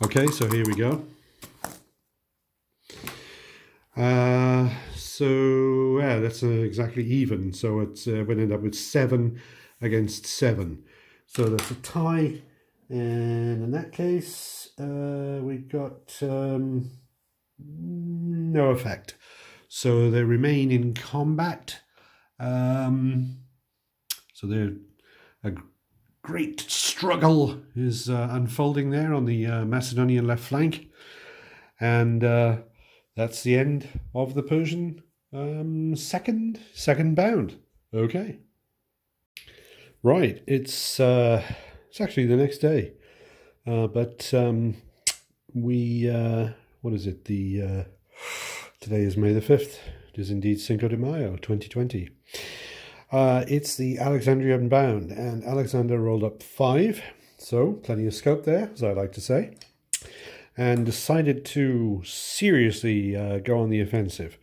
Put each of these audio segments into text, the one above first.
Okay, so here we go. So yeah, that's exactly even. So it's we ended up with 7 against 7. So that's a tie, and in that case, we got no effect. So they remain in combat. So they're a great struggle is unfolding there on the Macedonian left flank, and that's the end of the Persian second bound. Okay, right. It's actually the next day, but we what is it? The today is May the 5th. It is indeed Cinco de Mayo, 2020. It's the Alexandrian bound, and Alexander rolled up 5, so plenty of scope there, as I like to say, and decided to seriously go on the offensive.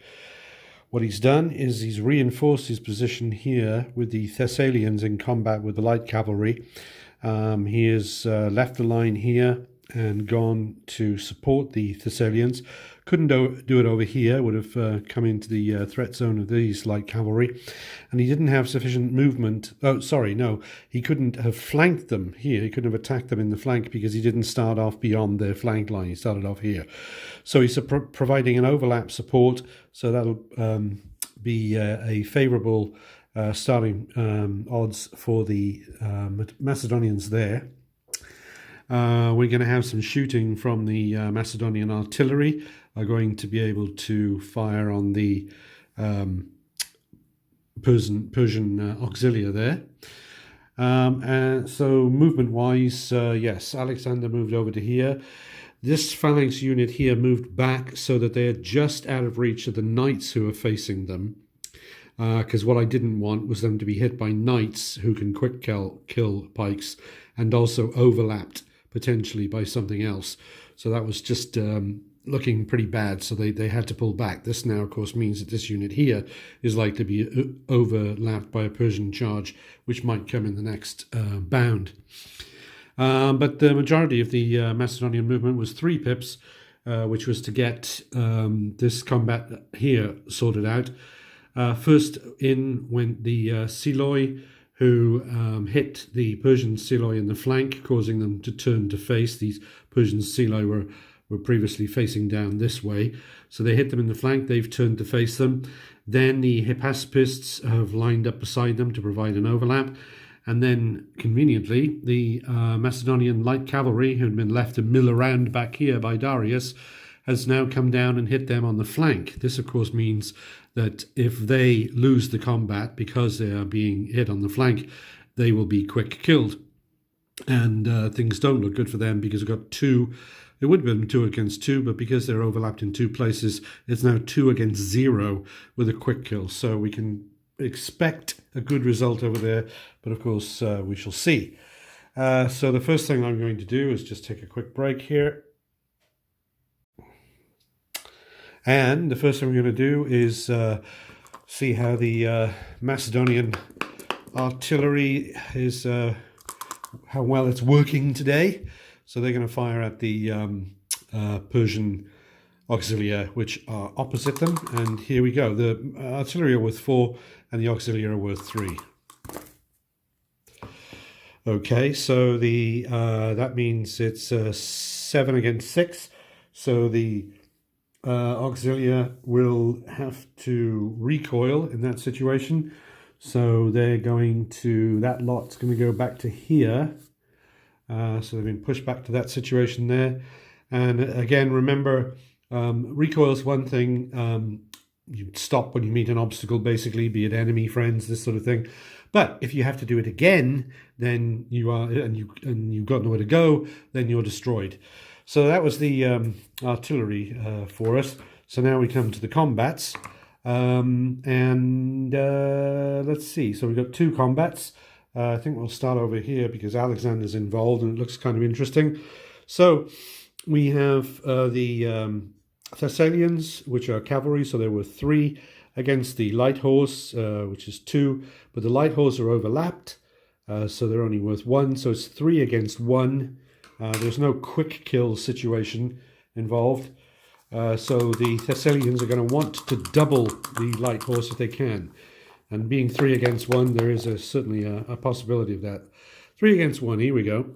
What he's done is he's reinforced his position here with the Thessalians in combat with the light cavalry. He has left the line here and gone to support the Thessalians. Couldn't do it over here, would have come into the threat zone of these light cavalry, and he didn't have sufficient movement. Oh, sorry, no, he couldn't have flanked them here. He couldn't have attacked them in the flank because he didn't start off beyond their flank line. He started off here. So he's providing an overlap support, so that'll be a favourable starting odds for the Macedonians there. We're going to have some shooting from the Macedonian artillery. Are going to be able to fire on the Persian auxilia there. And so movement-wise, yes, Alexander moved over to here. This phalanx unit here moved back so that they're just out of reach of the knights who are facing them. Because what I didn't want was them to be hit by knights who can quick kill pikes, and also overlapped potentially by something else. So that was just looking pretty bad, so they had to pull back. This now, of course, means that this unit here is likely to be overlapped by a Persian charge, which might come in the next bound. But the majority of the Macedonian movement was 3 pips, which was to get this combat here sorted out. First in went the Siloi, who hit the Persian Siloi in the flank, causing them to turn to face. These Persian Siloi were previously facing down this way. So they hit them in the flank, they've turned to face them. Then the Hypaspists have lined up beside them to provide an overlap. And then, conveniently, the Macedonian light cavalry, who had been left to mill around back here by Darius, has now come down and hit them on the flank. This, of course, means that if they lose the combat because they are being hit on the flank, they will be quick killed. And things don't look good for them because we've got 2. It would have been 2 against 2, but because they're overlapped in 2 places, it's now 2 against 0 with a quick kill. So we can expect a good result over there, but of course we shall see. So the first thing I'm going to do is just take a quick break here. And the first thing we're going to do is see how the Macedonian artillery is, how well it's working today. So they're going to fire at the Persian auxilia, which are opposite them. And here we go. The artillery are worth 4 and the auxilia are worth 3. Okay, so the that means it's 7 against 6. So the auxilia will have to recoil in that situation. So they're going to, that lot's going to go back to here. So they've been pushed back to that situation there. And again, remember, recoil's one thing. You stop when you meet an obstacle, basically, be it enemy, friends, this sort of thing. But if you have to do it again, then you are, and you've got nowhere to go, then you're destroyed. So that was the artillery for us. So now we come to the combats. Let's see. So we've got 2 combats. I think we'll start over here because Alexander's involved and it looks kind of interesting. So we have the Thessalians, which are cavalry, so there were 3 against the light horse, which is 2, but the light horse are overlapped, so they're only worth 1, so it's 3 against 1 There's no quick kill situation involved. So the Thessalians are going to want to double the light horse if they can. And being 3 against 1, there is certainly a possibility of that. 3 against 1, here we go.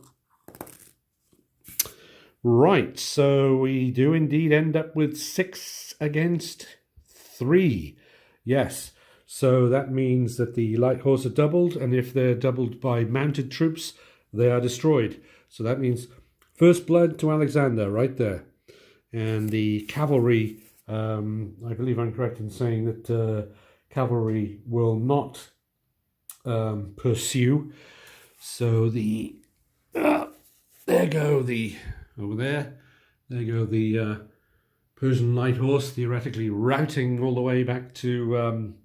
Right, so we do indeed end up with 6 against 3. Yes, so that means that the light horse are doubled, and if they're doubled by mounted troops, they are destroyed. So that means first blood to Alexander right there. And the cavalry, I believe I'm correct in saying that cavalry will not pursue. So there go the, over there go the Persian light horse, theoretically routing all the way back to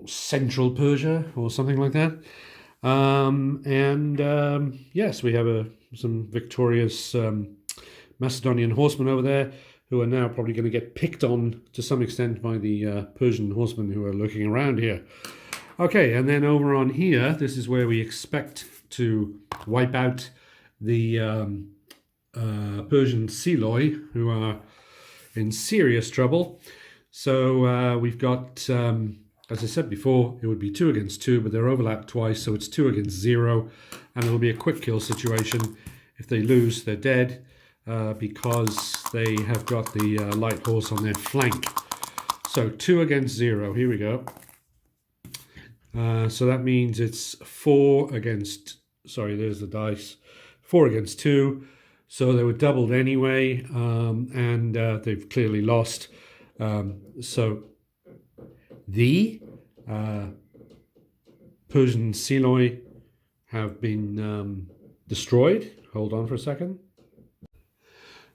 central Persia or something like that. Yes, we have some victorious Macedonian horsemen over there who are now probably going to get picked on to some extent by the Persian horsemen who are looking around here. Okay, and then over on here, this is where we expect to wipe out the Persian Seloi, who are in serious trouble. So we've got, as I said before, it would be 2 against 2, but they're overlapped twice, so it's 2 against 0, and it'll be a quick kill situation. If they lose, they're dead, because they have got the light horse on their flank. So 2 against 0, here we go. So that means it's 4 against, sorry, there's the dice, 4 against 2. So they were doubled anyway, and they've clearly lost. So the Persian Seloi have been destroyed. Hold on for a second.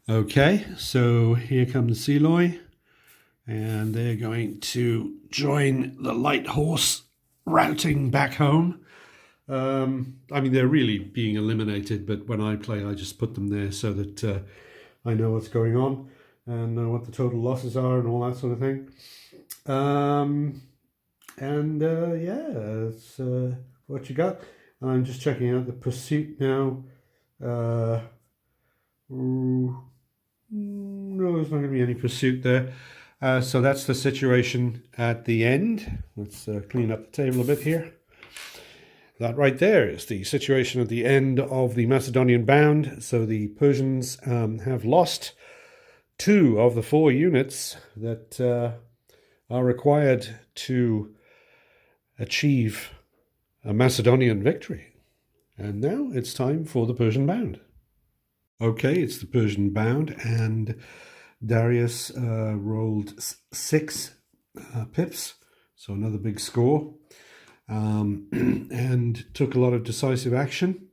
Okay, so here come the Seloi, and they're going to join the light horse routing back home. I mean, they're really being eliminated, but when I play, I just put them there so that I know what's going on and know what the total losses are and all that sort of thing. Yeah, that's what you got. I'm just checking out the pursuit now. No, there's not going to be any pursuit there. So that's the situation at the end. Let's clean up the table a bit here. That right there is the situation at the end of the Macedonian bound. So the Persians have lost 2 of the 4 units that are required to achieve a Macedonian victory. And now it's time for the Persian bound. Okay, it's the Persian bound, and Darius rolled 6 pips, so another big score. And took a lot of decisive action.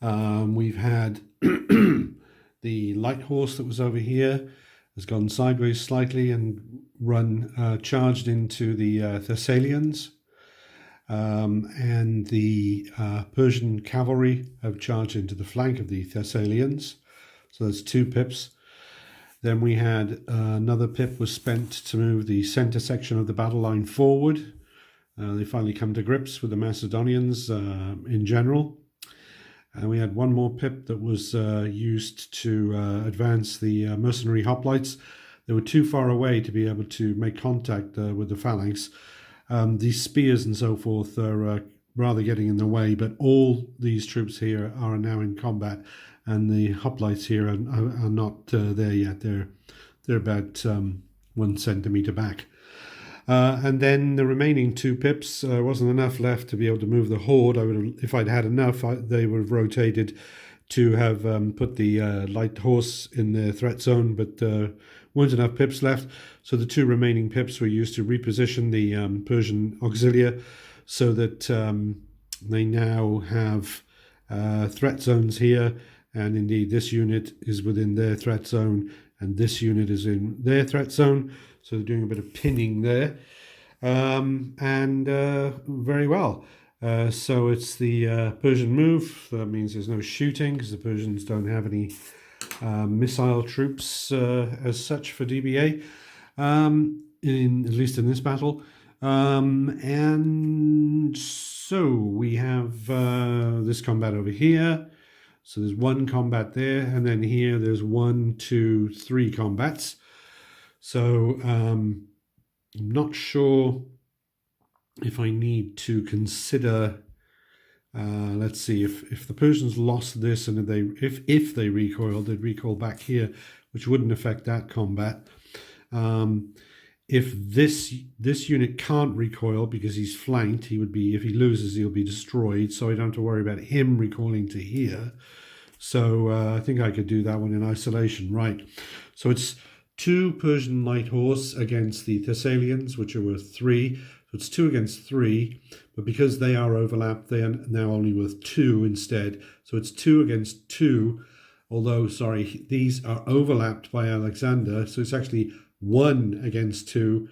We've had the light horse that was over here has gone sideways slightly and charged into the Thessalians. And the Persian cavalry have charged into the flank of the Thessalians. So that's 2 pips. Then we had another pip was spent to move the center section of the battle line forward. They finally come to grips with the Macedonians in general. And we had 1 more pip that was used to advance the mercenary hoplites. They were too far away to be able to make contact with the phalanx. These spears and so forth are rather getting in the way, but all these troops here are now in combat, and the hoplites here are not there yet. They're about 1 centimeter back. And then the remaining 2 pips, wasn't enough left to be able to move the horde. If I'd had enough, they would have rotated to have put the light horse in the threat zone, but weren't enough pips left. So the 2 remaining pips were used to reposition the Persian auxilia so that they now have threat zones here. And indeed, this unit is within their threat zone, and this unit is in their threat zone. So they're doing a bit of pinning there. Very well. So it's the Persian move. That means there's no shooting because the Persians don't have any missile troops as such for DBA, at least in this battle. And So we have this combat over here. So there's one combat there, and then here there's 1, 2, 3 combats. So I'm not sure if I need to consider. Let's see if the Persians lost this, and if they recoiled, they'd recoil back here, which wouldn't affect that combat. If this unit can't recoil because he's flanked, he would be, if he loses, he'll be destroyed. So I don't have to worry about him recoiling to here. So I think I could do that one in isolation, right? So it's 2 Persian light horse against the Thessalians, which are worth 3. So it's 2 against 3, but because they are overlapped, they are now only worth 2 instead. So it's 2 against 2, although, sorry, these are overlapped by Alexander, so it's actually 1 against 2.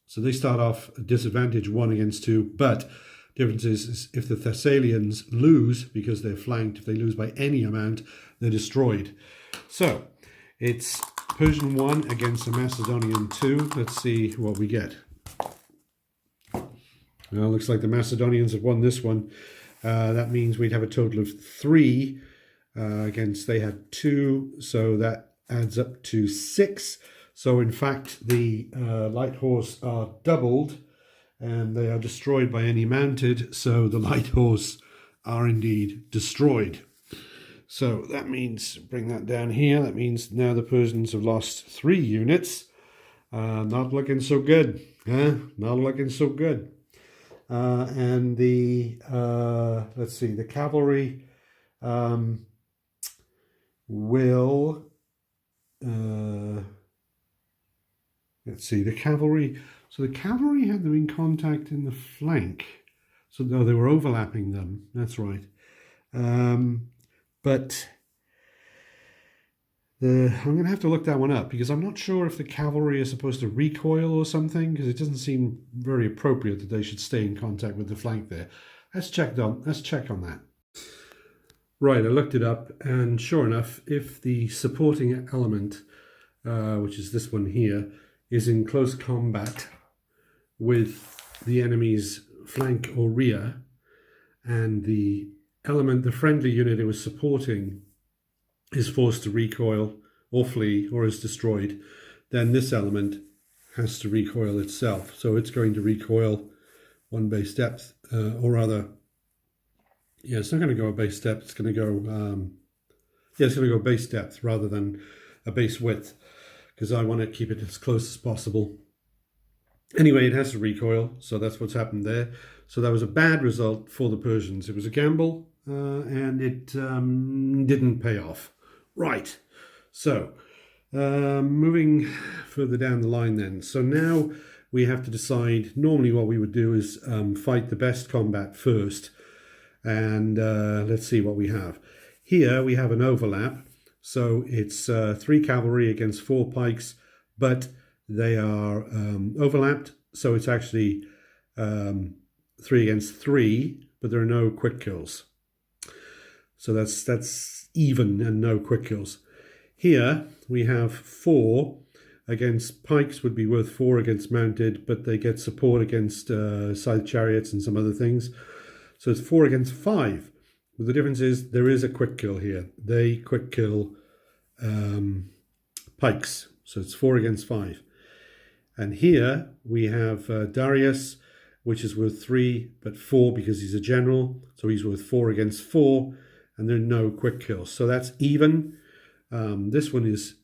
So they start off disadvantage 1 against 2, but difference is if the Thessalians lose because they're flanked, if they lose by any amount, they're destroyed. So it's Persian 1 against the Macedonian 2. Let's see what we get. Well, looks like the Macedonians have won this one. That means we'd have a total of 3 against, they had 2, so that adds up to 6. So in fact, the light horse are doubled, and they are destroyed by any mounted, so the light horse are indeed destroyed. So that means, bring that down here, that means now the Persians have lost 3 units. Not looking so good, huh? Not looking so good. And the, let's see, the cavalry will, let's see, the cavalry, so the cavalry had them in contact in the flank. So no, they were overlapping them, that's right. But I'm going to have to look that one up, because I'm not sure if the cavalry are supposed to recoil or something, because it doesn't seem very appropriate that they should stay in contact with the flank there. Let's check on that. Right, I looked it up, and sure enough, if the supporting element, which is this one here, is in close combat with the enemy's flank or rear, and the element, the friendly unit it was supporting, is forced to recoil or flee or is destroyed, then this element has to recoil itself. So it's going to recoil 1 base depth, or rather, yeah, it's not going to go a base depth, it's going to go, it's going to go base depth rather than a base width, because I want to keep it as close as possible. Anyway, it has to recoil, so that's what's happened there. So that was a bad result for the Persians. It was a gamble, and it didn't pay off. Right, so moving further down the line then. So now we have to decide, normally what we would do is fight the best combat first, and let's see what we have. Here we have an overlap, so it's 3 cavalry against 4 pikes, but they are overlapped, so it's actually 3 against 3, but there are no quick kills. So that's even and no quick kills. Here we have 4 against pikes, would be worth 4 against mounted, but they get support against scythe chariots and some other things. So it's 4 against 5. But the difference is there is a quick kill here. They quick kill pikes. So it's 4 against 5. And here we have Darius, which is worth 3, but 4 because he's a general. So he's worth 4 against 4, and there are no quick kills. So that's even. This one is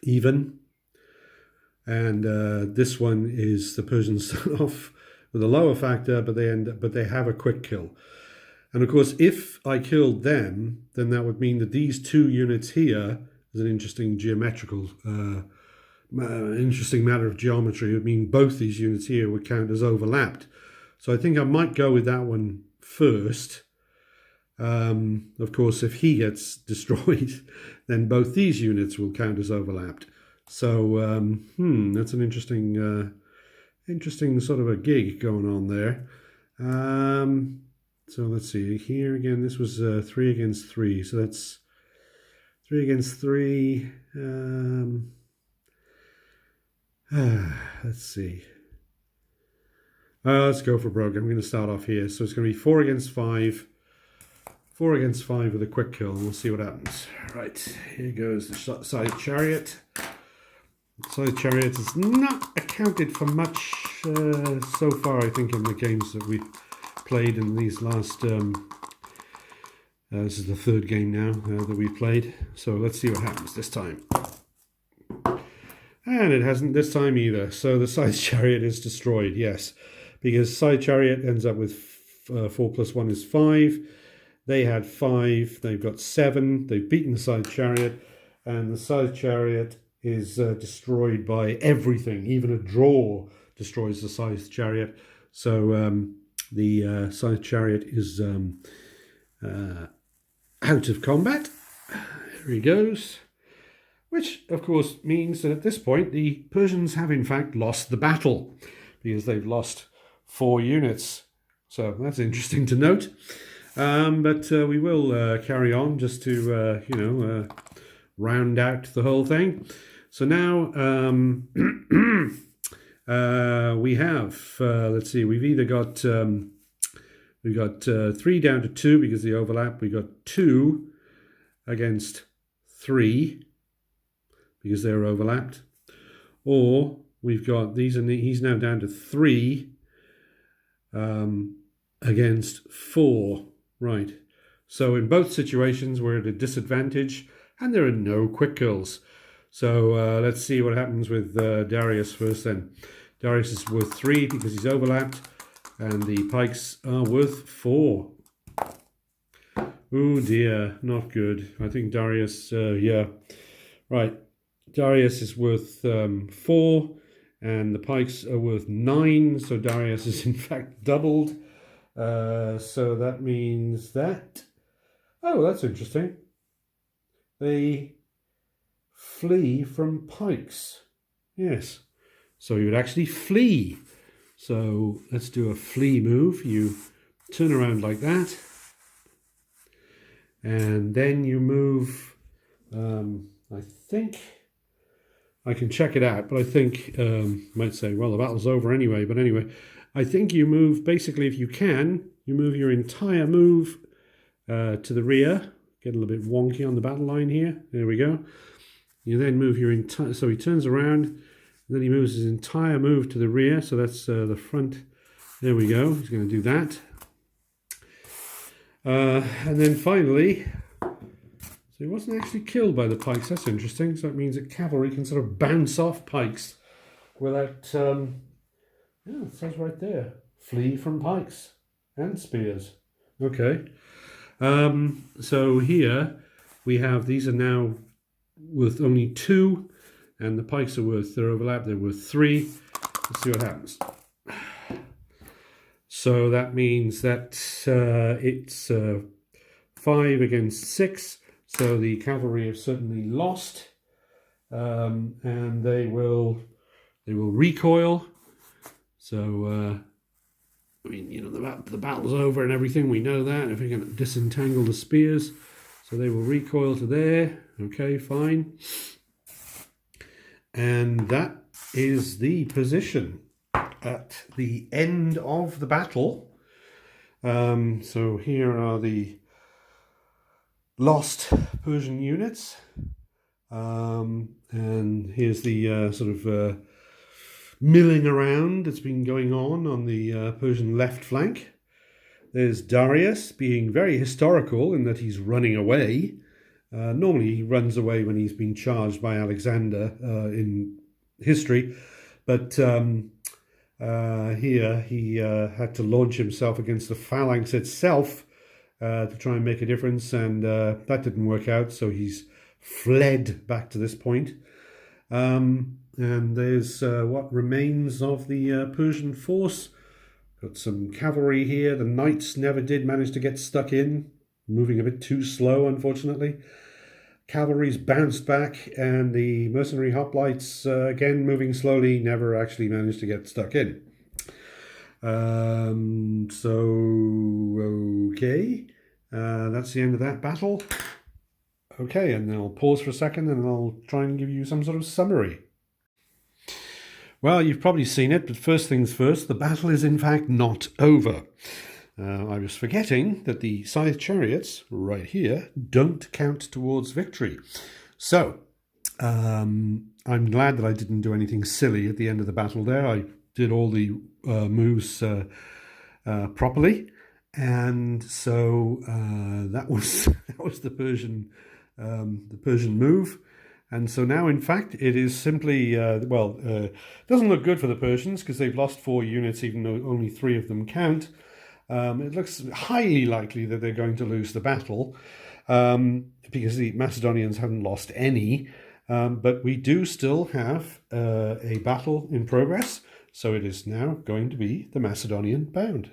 even. And this one is the Persians start off with a lower factor, but they have a quick kill. And of course, if I killed them, then that would mean that these 2 units here is an interesting geometrical, interesting matter of geometry. It would mean both these units here would count as overlapped. So I think I might go with that one first. Of course, if he gets destroyed, then both these units will count as overlapped. So that's an interesting sort of a gig going on there. So let's see, here again, this was 3 against 3, so that's 3 against 3. Let's see. Let's go for broke. I'm going to start off here. So it's going to be 4 against 5. 4 against 5 with a quick kill. We'll see what happens. Right, here goes the side chariot. Side chariot is not accounted for much so far, I think, in the games that we've played in these last... this is the third game now that we've played. So let's see what happens this time. And it hasn't this time either. So the side chariot is destroyed, yes. Because side chariot ends up with 4 plus 1 is 5. They had 5. They've got 7. They've beaten the side chariot. And the side chariot is destroyed by everything. Even a draw destroys the side chariot. So the side chariot is out of combat. There he goes. Which, of course, means that at this point the Persians have in fact lost the battle, because they've lost 4 units. So that's interesting to note. But we will carry on just to, round out the whole thing. So now we have, let's see, we've either got, we've got 3 down to 2 because of the overlap. We got 2 against 3 because they're overlapped. Or we've got these, and he's now down to 3 against 4. Right. So in both situations, we're at a disadvantage, and there are no quick kills. So let's see what happens with Darius first then. Darius is worth 3 because he's overlapped, and the pikes are worth 4. Oh dear, not good. I think Darius, yeah. Right. Darius is worth 4, and the pikes are worth 9. So Darius is in fact doubled. So that means that... Oh, that's interesting. They flee from pikes. Yes. So you would actually flee. So let's do a flee move. You turn around like that. And then you move... I think... I can check it out, but I think... might say, well, the battle's over anyway. But anyway, I think you move... Basically, if you can, you move your entire move to the rear. Get a little bit wonky on the battle line here. There we go. You then move your entire... So he turns around, and then he moves his entire move to the rear. So that's the front. There we go. He's going to do that. And then finally... So he wasn't actually killed by the pikes. That's interesting. So that means that cavalry can sort of bounce off pikes without... yeah, it says right there. Flee from pikes and spears. Okay. So here we have, these are now worth only 2, and the pikes are worth, they're overlapped, they're worth 3. Let's see what happens. So that means that it's 5 against 6. So the cavalry have certainly lost, and they will recoil. So I mean, you know, the battle's over and everything. We know that. If we can disentangle the spears, so they will recoil to there. Okay, fine. And that is the position at the end of the battle. So here are the lost Persian units, and here's the sort of milling around that's been going on the Persian left flank. There's Darius being very historical in that he's running away. Normally he runs away when he's been charged by Alexander in history, but here he had to launch himself against the phalanx itself to try and make a difference, and that didn't work out, so he's fled back to this point. And there's what remains of the Persian force. Got some cavalry here. The knights never did manage to get stuck in, moving a bit too slow, unfortunately. Cavalry's bounced back, and the mercenary hoplites, again moving slowly, never actually managed to get stuck in. So, okay, that's the end of that battle. Okay, and then I'll pause for a second and I'll try and give you some sort of summary. Well, you've probably seen it, but first things first, the battle is in fact not over. I was forgetting that the scythe chariots, right here, don't count towards victory. So, I'm glad that I didn't do anything silly at the end of the battle there. I did all the moves properly, and so that was the Persian move. And so now, in fact, it is simply, doesn't look good for the Persians because they've lost 4 units, even though only 3 of them count. It looks highly likely that they're going to lose the battle because the Macedonians haven't lost any. But we do still have a battle in progress. So it is now going to be the Macedonian bound.